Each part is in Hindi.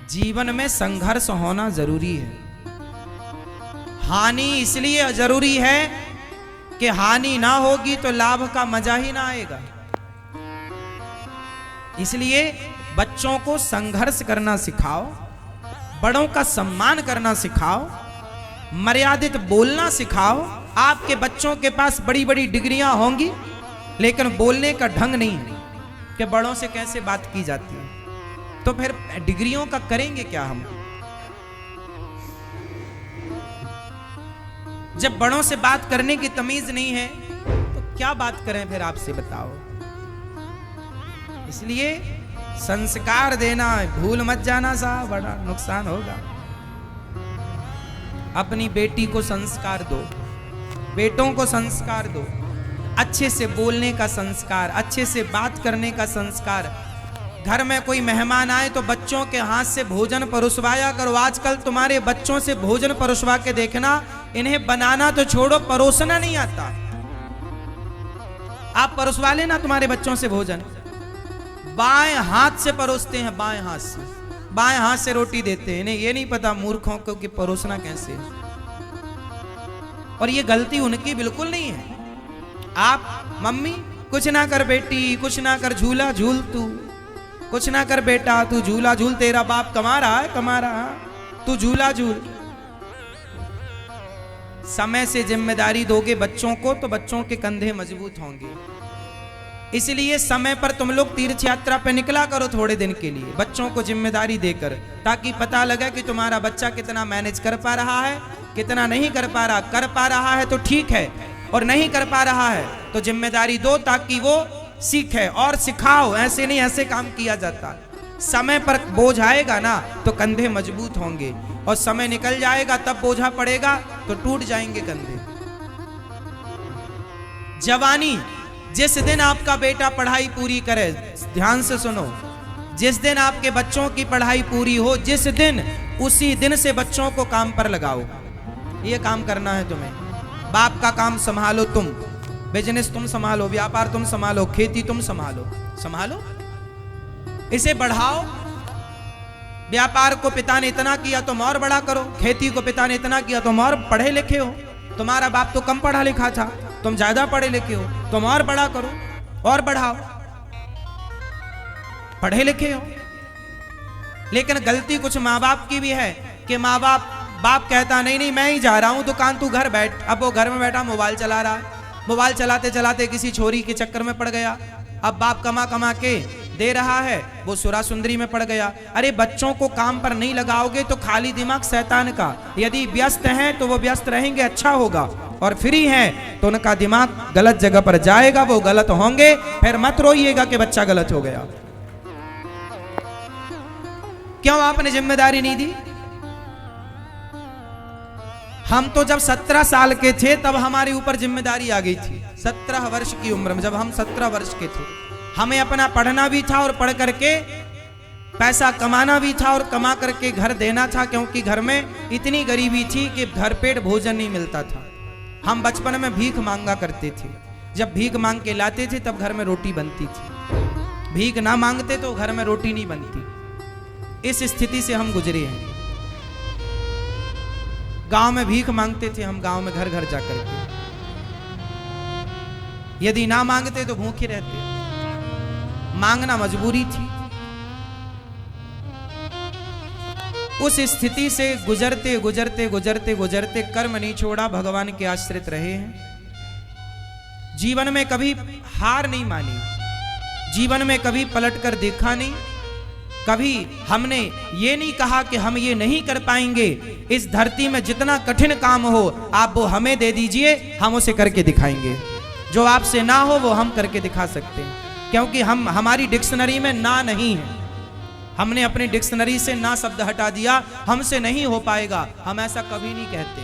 जीवन में संघर्ष होना जरूरी है। हानि इसलिए जरूरी है कि हानि ना होगी तो लाभ का मजा ही ना आएगा। इसलिए बच्चों को संघर्ष करना सिखाओ, बड़ों का सम्मान करना सिखाओ, मर्यादित बोलना सिखाओ। आपके बच्चों के पास बड़ी बड़ी डिग्रियां होंगी लेकिन बोलने का ढंग नहीं है कि बड़ों से कैसे बात की जाती है, तो फिर डिग्रियों का करेंगे क्या हम? जब बड़ों से बात करने की तमीज नहीं है तो क्या बात करें फिर, आपसे बताओ। इसलिए संस्कार देना भूल मत जाना साहब, बड़ा नुकसान होगा। अपनी बेटी को संस्कार दो, बेटों को संस्कार दो, अच्छे से बोलने का संस्कार, अच्छे से बात करने का संस्कार। घर में कोई मेहमान आए तो बच्चों के हाथ से भोजन परोसवाया करो। आजकल तुम्हारे बच्चों से भोजन परोसवा के देखना, इन्हें बनाना तो छोड़ो, परोसना नहीं आता। आप परोसवा लेना तुम्हारे बच्चों से भोजन, बाएं हाथ से परोसते हैं, बाएं हाथ से, बाएं हाथ से रोटी देते हैं। इन्हें ये नहीं पता मूर्खों को कि परोसना कैसे है। और ये गलती उनकी बिल्कुल नहीं है। आप मम्मी कुछ ना कर बेटी, कुछ ना कर, झूला झूल तू, कुछ ना कर बेटा तू झूला झूल, तेरा बाप कमा रहा है, कमा रहा है, तू झूला झूल। समय से जिम्मेदारी दोगे बच्चों को तो बच्चों के कंधे मजबूत होंगे। इसलिए समय पर तुम लोग तीर्थ यात्रा पे निकला करो थोड़े दिन के लिए, बच्चों को जिम्मेदारी देकर, ताकि पता लगे कि तुम्हारा बच्चा कितना मैनेज कर पा रहा है, कितना नहीं कर पा रहा। कर पा रहा है तो ठीक है, और नहीं कर पा रहा है तो जिम्मेदारी दो ताकि वो सीखे और सिखाओ। ऐसे नहीं, ऐसे काम किया जाता। समय पर बोझ आएगा ना तो कंधे मजबूत होंगे, और समय निकल जाएगा तब बोझा पड़ेगा तो टूट जाएंगे कंधे। जवानी, जिस दिन आपका बेटा पढ़ाई पूरी करे, ध्यान से सुनो, जिस दिन आपके बच्चों की पढ़ाई पूरी हो, जिस दिन, उसी दिन से बच्चों को काम पर लगाओ। ये काम करना है तुम्हें। बाप का काम संभालो तुम, बिजनेस तुम संभालो, व्यापार तुम संभालो, खेती तुम संभालो, संभालो, इसे बढ़ाओ। व्यापार को पिता ने इतना किया तुम और बड़ा करो, खेती को पिता ने इतना किया तुम और पढ़े लिखे हो। तुम्हारा बाप तो कम पढ़ा लिखा था, तुम ज्यादा पढ़े लिखे हो, तुम और बड़ा करो और बढ़ाओ। पढ़े लिखे हो, लेकिन गलती कुछ माँ बाप की भी है कि माँ बाप कहता नहीं नहीं मैं ही जा रहा हूं दुकान, तू घर बैठ। अब वो घर में बैठा मोबाइल चला रहा है, मोबाइल चलाते चलाते किसी छोरी के चक्कर में पड़ गया। अब बाप कमा कमा के दे रहा है, वो सुरा सुंदरी में पड़ गया। अरे बच्चों को काम पर नहीं लगाओगे तो खाली दिमाग शैतान का। यदि व्यस्त हैं तो वो व्यस्त रहेंगे, अच्छा होगा, और फ्री हैं तो उनका दिमाग गलत जगह पर जाएगा, वो गलत होंगे। फिर मत रोइएगा कि बच्चा गलत हो गया। क्यों आपने जिम्मेदारी नहीं दी? हम तो जब 17 साल के थे तब हमारे ऊपर जिम्मेदारी आ गई थी। 17 वर्ष की उम्र में, जब हम 17 वर्ष के थे, हमें अपना पढ़ना भी था और पढ़ करके पैसा कमाना भी था और कमा करके घर देना था, क्योंकि घर में इतनी गरीबी थी कि घर पेट भोजन नहीं मिलता था। हम बचपन में भीख मांगा करते थे। जब भीख मांग के लाते थे तब घर में रोटी बनती थी, भीख ना मांगते तो घर में रोटी नहीं बनती। इस स्थिति से हम गुजरे हैं। गांव में भीख मांगते थे हम, गांव में घर घर जाकर के। यदि ना मांगते तो भूखे रहते, मांगना मजबूरी थी। उस स्थिति से गुजरते गुजरते गुजरते गुजरते कर्म नहीं छोड़ा, भगवान के आश्रित रहे हैं। जीवन में कभी हार नहीं मानी, जीवन में कभी पलट कर देखा नहीं। कभी हमने ये नहीं कहा कि हम ये नहीं कर पाएंगे। इस धरती में जितना कठिन काम हो आप वो हमें दे दीजिए, हम उसे करके दिखाएंगे। जो आपसे ना हो वो हम करके दिखा सकते हैं, क्योंकि हमारी डिक्शनरी में ना नहीं है। हमने अपनी डिक्शनरी से ना शब्द हटा दिया, हमसे नहीं हो पाएगा, हम ऐसा कभी नहीं कहते।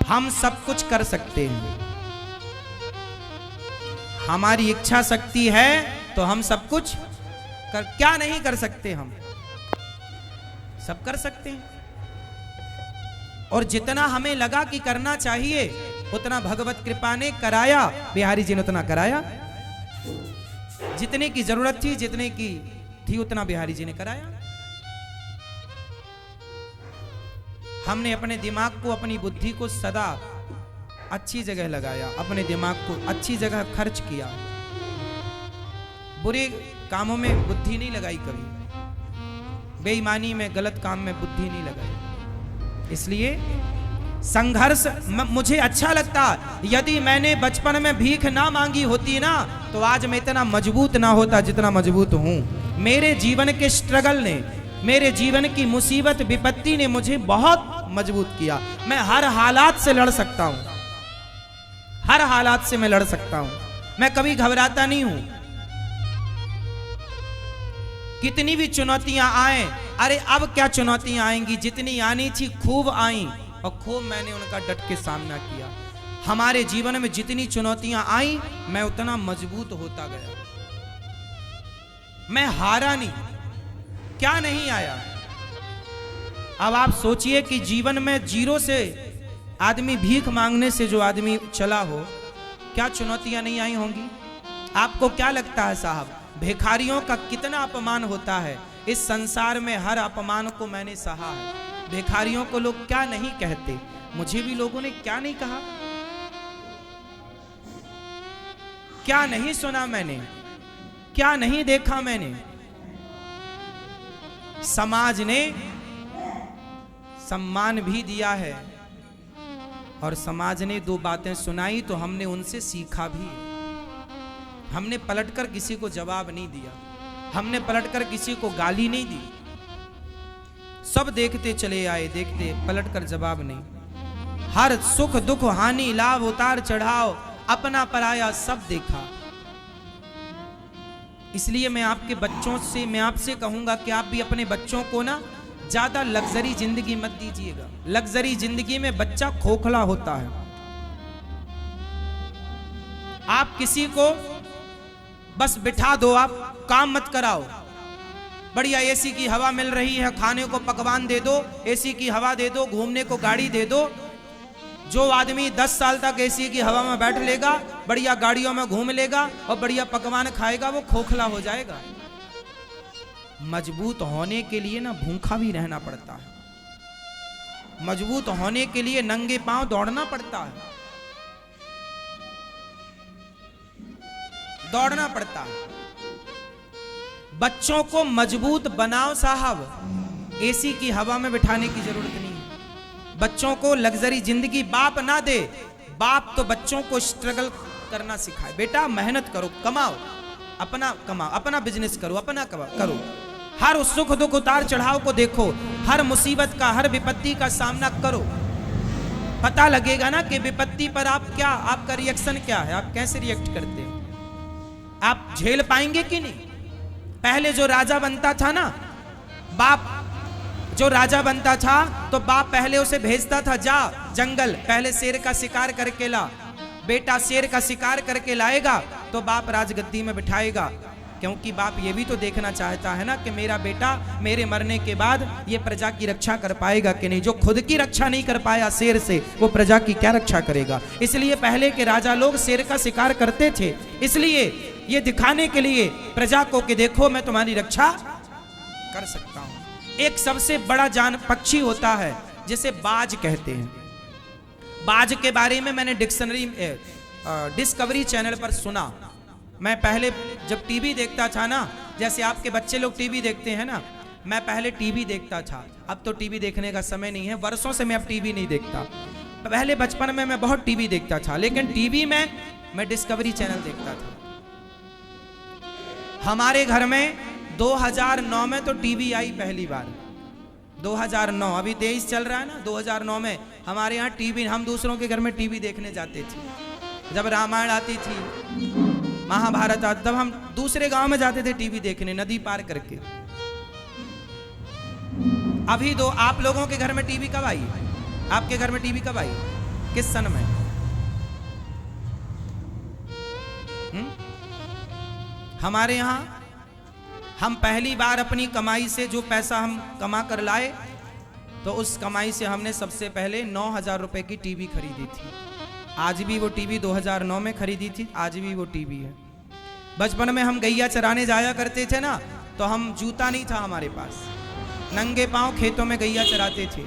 हम सब कुछ कर सकते हैं, हमारी इच्छा शक्ति है तो हम सब कुछ क्या नहीं कर सकते? हम सब कर सकते हैं। और जितना हमें लगा कि करना चाहिए उतना भगवत कृपा ने कराया, बिहारी जी ने उतना कराया। जितने की जरूरत थी, जितने की थी उतना बिहारी जी ने कराया। हमने अपने दिमाग को, अपनी बुद्धि को सदा अच्छी जगह लगाया, अपने दिमाग को अच्छी जगह खर्च किया, बुरे कामों में बुद्धि नहीं लगाई कभी, बेईमानी में, गलत काम में बुद्धि नहीं लगाई। इसलिए संघर्ष मुझे अच्छा लगता। यदि मैंने बचपन में भीख ना मांगी होती ना, तो आज मैं इतना मजबूत ना होता जितना मजबूत हूं। मेरे जीवन के स्ट्रगल ने, मेरे जीवन की मुसीबत विपत्ति ने मुझे बहुत मजबूत किया। मैं हर हालात से लड़ सकता हूं, हर हालात से मैं लड़ सकता हूं। मैं कभी घबराता नहीं हूं। कितनी भी चुनौतियां आए, अरे अब क्या चुनौतियां आएंगी, जितनी आनी थी खूब आई और खूब मैंने उनका डट के सामना किया। हमारे जीवन में जितनी चुनौतियां आई, मैं उतना मजबूत होता गया। मैं हारा नहीं। क्या नहीं आया? अब आप सोचिए कि जीवन में जीरो से आदमी, भीख मांगने से जो आदमी चला हो, क्या चुनौतियां नहीं आई होंगी? आपको क्या लगता है साहब, भिखारियों का कितना अपमान होता है? इस संसार में हर अपमान को मैंने सहा है। भिखारियों को लोग क्या नहीं कहते, मुझे भी लोगों ने क्या नहीं कहा, क्या नहीं सुना मैंने, क्या नहीं देखा मैंने। समाज ने सम्मान भी दिया है और समाज ने दो बातें सुनाई तो हमने उनसे सीखा भी। हमने पलटकर किसी को जवाब नहीं दिया, हमने पलटकर किसी को गाली नहीं दी। सब देखते चले आए, देखते, पलटकर जवाब नहीं। हर सुख दुख, हानि, लाभ, उतार चढ़ाव, अपना पराया सब देखा। इसलिए मैं आपके बच्चों से, मैं आपसे कहूंगा कि आप भी अपने बच्चों को ना ज्यादा लग्जरी जिंदगी मत दीजिएगा। लग्जरी जिंदगी में बच्चा खोखला होता है। आप किसी को बस बिठा दो, आप काम मत कराओ। बढ़िया एसी की हवा मिल रही है, खाने को पकवान दे दो, एसी की हवा दे दो, घूमने को गाड़ी दे दो। जो आदमी 10 साल तक एसी की हवा में बैठ लेगा, बढ़िया गाड़ियों में घूम लेगा और बढ़िया पकवान खाएगा, वो खोखला हो जाएगा। मजबूत होने के लिए ना भूखा भी रहना पड़ता है। मजबूत होने के लिए नंगे पांव दौड़ना पड़ता है, दौड़ना पड़ता है। बच्चों को मजबूत बनाओ साहब, एसी की हवा में बिठाने की जरूरत नहीं है। बच्चों को लग्जरी जिंदगी बाप ना दे। बाप तो बच्चों को स्ट्रगल करना सिखाए। बेटा मेहनत करो, कमाओ, अपना कमाओ, अपना बिजनेस करो, अपना करो। हर सुख दुख, उतार चढ़ाव को देखो, हर मुसीबत का, हर विपत्ति का सामना करो। पता लगेगा ना कि विपत्ति पर आप क्या, आपका रिएक्शन क्या है, आप कैसे रिएक्ट करते हैं, आप झेल पाएंगे कि नहीं। पहले जो राजा बनता था ना, बाप जो राजा बनता था तो बाप पहले उसे भेजता था, जा जंगल, पहले शेर का शिकार करके ला। बेटा शेर का शिकार करके लाएगा तो बाप राजगद्दी में बिठाएगा, क्योंकि बाप ये भी तो देखना चाहता है ना कि मेरा बेटा मेरे मरने के बाद ये प्रजा की रक्षा कर पाएगा कि नहीं। जो खुद की रक्षा नहीं कर पाया शेर से, वो प्रजा की क्या रक्षा करेगा। इसलिए पहले के राजा लोग शेर का शिकार करते थे, इसलिए ये दिखाने के लिए प्रजा को कि देखो मैं तुम्हारी रक्षा कर सकता हूं। एक सबसे बड़ा जान पक्षी होता है जिसे बाज कहते हैं। बाज के बारे में मैंने डिस्कवरी चैनल पर सुना। मैं पहले जब टीवी देखता था ना, जैसे आपके बच्चे लोग टीवी देखते हैं ना, मैं पहले टीवी देखता था। अब तो टीवी देखने का समय नहीं है, वर्षों से मैं अब टीवी नहीं देखता। पहले बचपन में मैं बहुत टीवी देखता था, लेकिन टीवी में मैं डिस्कवरी चैनल देखता था। हमारे घर में 2009 में तो टीवी आई पहली बार। 2009, अभी 23 चल रहा है ना, 2009 में हमारे यहाँ टीवी, हम दूसरों के घर में टीवी देखने जाते थे। जब रामायण आती थी, महाभारत आता, तब हम दूसरे गांव में जाते थे टीवी देखने, नदी पार करके। अभी दो आप लोगों के घर में टीवी कब आई? आपके घर में टीवी कब आई? किस सन में? हमारे यहाँ हम पहली बार अपनी कमाई से जो पैसा हम कमा कर लाए, तो उस कमाई से हमने सबसे पहले 9,000 रुपए की टीवी खरीदी थी। आज भी वो टीवी 2009 में खरीदी थी, आज भी वो टीवी है। बचपन में हम गैया चराने जाया करते थे ना, तो हम जूता नहीं था हमारे पास, नंगे पांव खेतों में गैया चराते थे।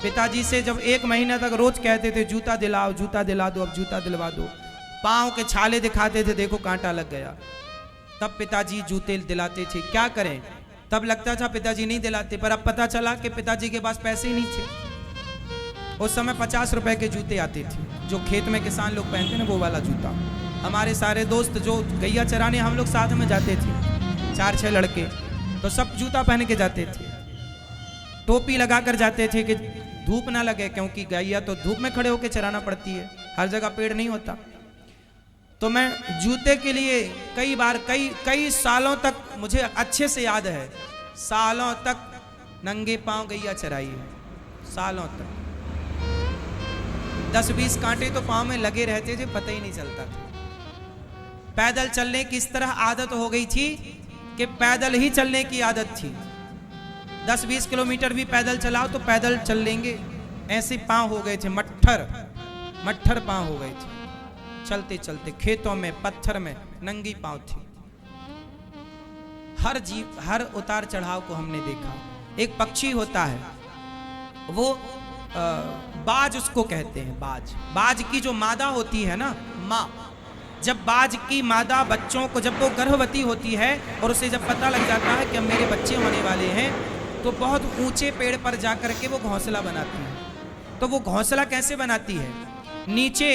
पिताजी से जब 1 महीना तक रोज कहते थे जूता दिलाओ, जूता दिला दो, अब जूता दिलवा दो, पाँव के छाले दिखाते थे, देखो कांटा लग गया, तब पिताजी जूते दिलाते थे। क्या करें, तब लगता था पिताजी नहीं दिलाते, पर अब पता चला कि पिताजी के पास पैसे ही नहीं थे। उस समय 50 रुपए के जूते आते थे, जो खेत में किसान लोग पहनते ना, वो वाला जूता। हमारे सारे दोस्त जो गैया चराने हम लोग साथ में जाते थे, 4-6 लड़के, तो सब जूता पहन के जाते थे, टोपी लगा कर जाते थे कि धूप ना लगे, क्योंकि गैया तो धूप में खड़े होकर चराना पड़ती है, हर जगह पेड़ नहीं होता। तो मैं जूते के लिए कई बार कई सालों तक, मुझे अच्छे से याद है, सालों तक नंगे पांव गैया चराई है, सालों तक। 10-20 कांटे तो पांव में लगे रहते थे, पता ही नहीं चलता था। पैदल चलने की इस तरह आदत हो गई थी कि पैदल ही चलने की आदत थी। 10-20 किलोमीटर भी पैदल चलाओ तो पैदल चल लेंगे, ऐसे पांव हो गए थे, मट्ठर पांव हो गए थे। चलते चलते खेतों में, पत्थर में नंगी पांव थी। हर उतार चढ़ाव को हमने देखा। एक पक्षी होता है, वो बाज उसको कहते हैं, बाज की जो मादा होती है ना, माँ, जब बाज की मादा बच्चों को, जब वो गर्भवती होती है और उसे जब पता लग जाता है कि अब मेरे बच्चे होने वाले हैं, तो बहुत ऊंचे पेड़ पर जाकर के वो घोंसला बनाती है। तो वो घोंसला कैसे बनाती है, नीचे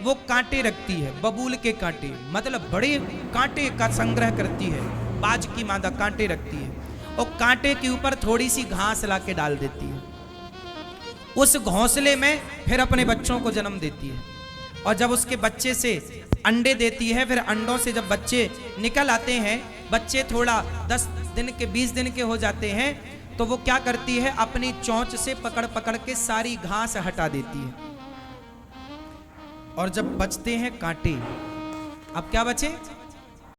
वो कांटे रखती है, बबूल के कांटे, मतलब बड़े कांटे का संग्रह करती है। बाज की मादा कांटे रखती है और कांटे के ऊपर थोड़ी सी घास ला के डाल देती है। उस घोंसले में फिर अपने बच्चों को जन्म देती है, और जब उसके बच्चे से अंडे देती है, फिर अंडों से जब बच्चे निकल आते हैं, बच्चे थोड़ा 10 दिन के 20 दिन के हो जाते हैं, तो वो क्या करती है, अपनी चोंच से पकड़ पकड़ के सारी घास हटा देती है। और जब बचते हैं कांटे, अब क्या बचे,